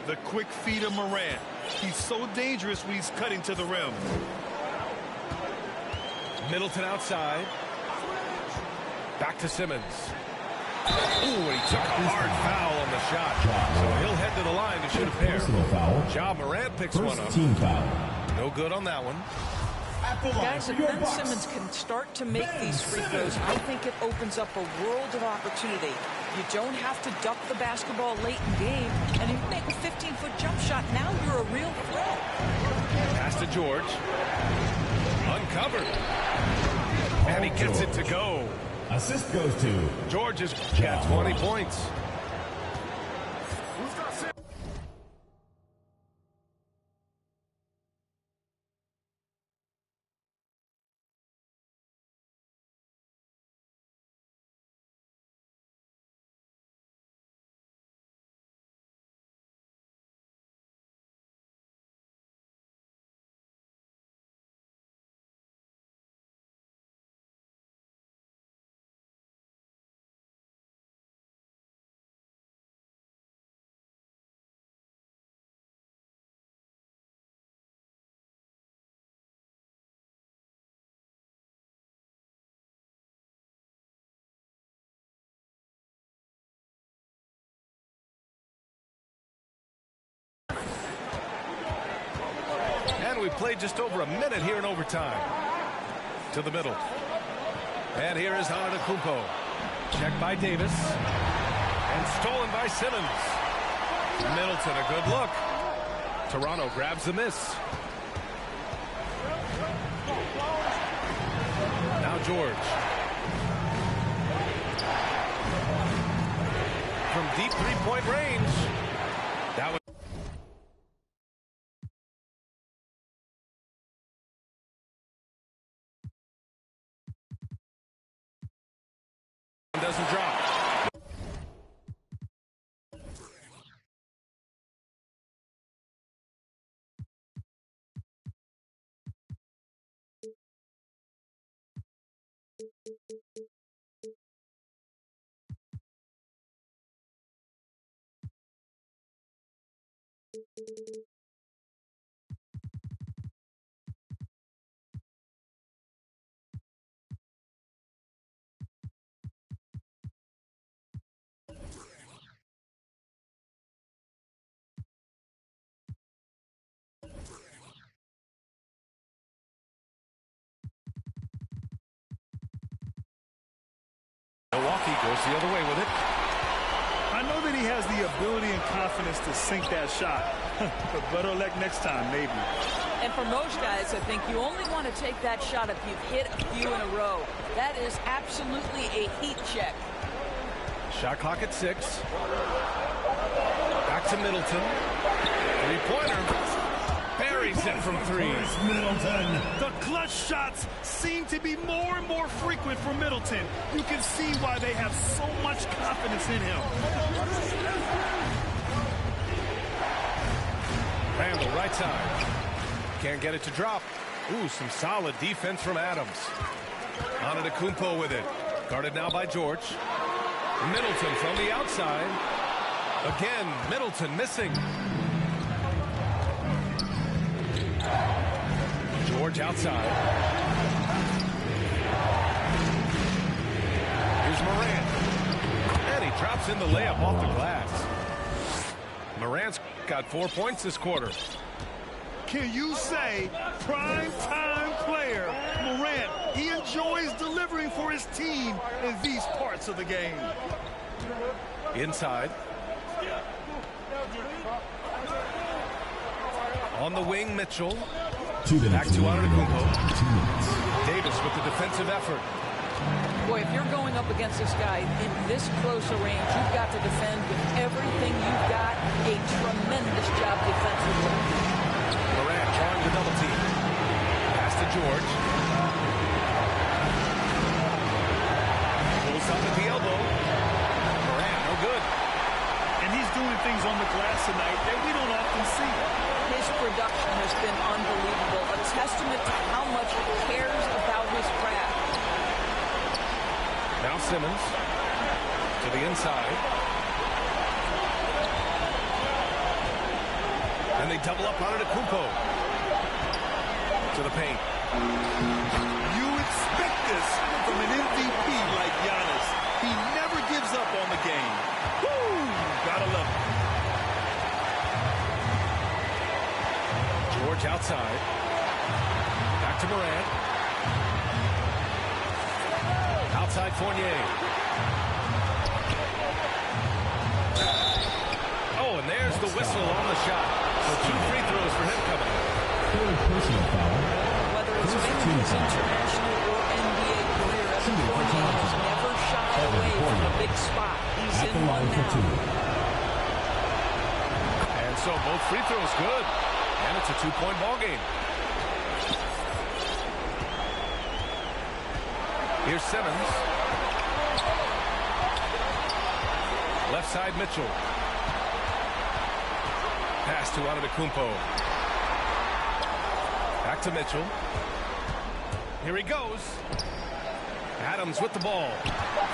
The quick feed of Morant. He's so dangerous when he's cutting to the rim. Middleton outside. Back to Simmons. Ooh, he took a hard foul on the shot. So he'll head to the line to shoot a pair. Ja Morant picks one up. Team foul. No good on that one. Guys, if Ben Simmons can start to make these free throws, I think it opens up a world of opportunity. You don't have to duck the basketball late in game, and if you make a 15-foot jump shot, now you're a real threat. Pass to George. Uncovered. And he gets it to go. Assist goes to George has got 20 points. We played just over a minute here in overtime. To the middle. And here is Hanedan. Check by Davis. And stolen by Simmons. Middleton, a good look. Toronto grabs the miss. Now George. From deep three-point range. That was doesn't drop. Milwaukee goes the other way with it. I know that he has the ability and confidence to sink that shot. But better luck next time, maybe. And for most guys, I think you only want to take that shot if you've hit a few in a row. That is absolutely a heat check. Shot clock at 6. Back to Middleton. Three-pointer. Buries it from 3. Middleton. The clutch shots seem to be more and more frequent for Middleton. You can see why they have so much confidence in him. Randall, right side. Can't get it to drop. Ooh, some solid defense from Adams. Antetokounmpo with it. Guarded now by George. Middleton from the outside. Again, Middleton missing. George outside. Here's Morant. And he drops in the layup off the glass. Morant's got 4 points this quarter. Can you say prime time player Morant? He enjoys delivering for his team in these parts of the game. Inside. On the wing, Mitchell. Back to Antetokounmpo. Davis with the defensive effort. Boy, if you're going up against this guy in this close a range, you've got to defend with everything you've got. A tremendous job defensively. Morant drawing the double team. Pass to George. Pulls up at the elbow. Morant, no good. And he's doing things on the glass tonight that we don't often see. His production has been unbelievable, a testament to how much he cares about his craft. Now Simmons to the inside. And they double up on Antetokounmpo. To the paint. You expect this from an MVP like Giannis. He never gives up on the game. Woo! Gotta love it. George outside. Back to Morant. Outside Fournier. Oh, and there's the whistle on the shot. So 2 free throws for him coming. Third personal foul. Whether it's making his international or NBA career, Evan Fournier has never shied away from a big spot. He's At in the one line for 2. now. And so both free throws good. And it's a 2-point ball game. Here's Simmons. Left side Mitchell. Pass to Antetokounmpo. Back to Mitchell. Here he goes. Adams with the ball.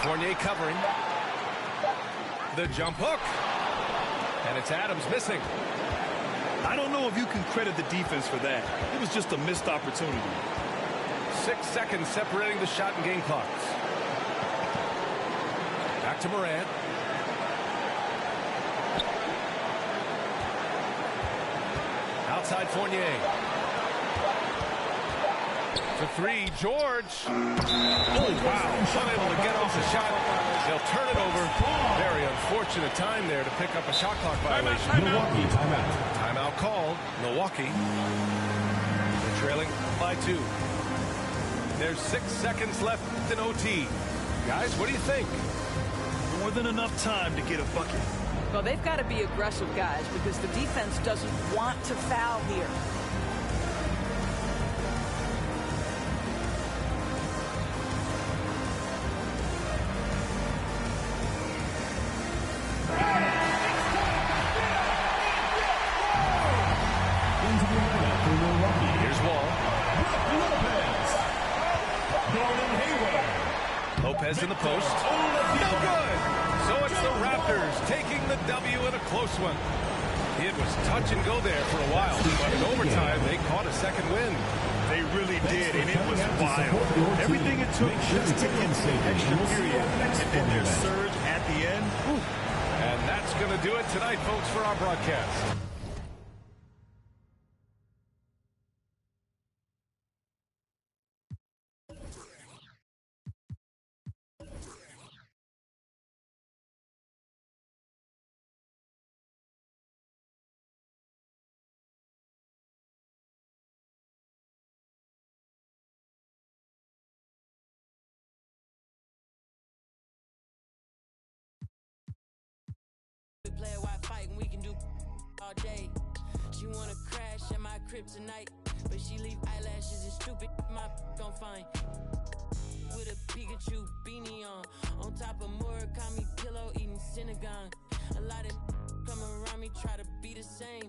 Fournier covering. The jump hook. And it's Adams missing. I don't know if you can credit the defense for that. It was just a missed opportunity. 6 seconds separating the shot and game clocks. Back to Morant. Outside Fournier. For three, George. Oh, wow. Unable to get off the shot. They'll turn it over. Very unfortunate time there to pick up a shot clock violation. Milwaukee timeout. Timeout called. Milwaukee. They're trailing by 2. There's 6 seconds left in OT. Guys, what do you think? More than enough time to get a bucket. Well, they've got to be aggressive, guys, because the defense doesn't want to foul here. Here's Wall. Lopez in the post. No good. So it's the Raptors taking the W in a close one. It was touch and go there for a while, but in overtime they caught a second win. They really did, and it was wild. Everything it took just to get to the extra period, and then their surge at the end. Whew. And that's going to do it tonight, folks, for our broadcast. Play a white fight and we can do all day. She wanna crash at my crib tonight, but she leave eyelashes and stupid my gon' find. With a Pikachu beanie on top of Murakami pillow eating Synagogue. A lot of come around me try to be the same.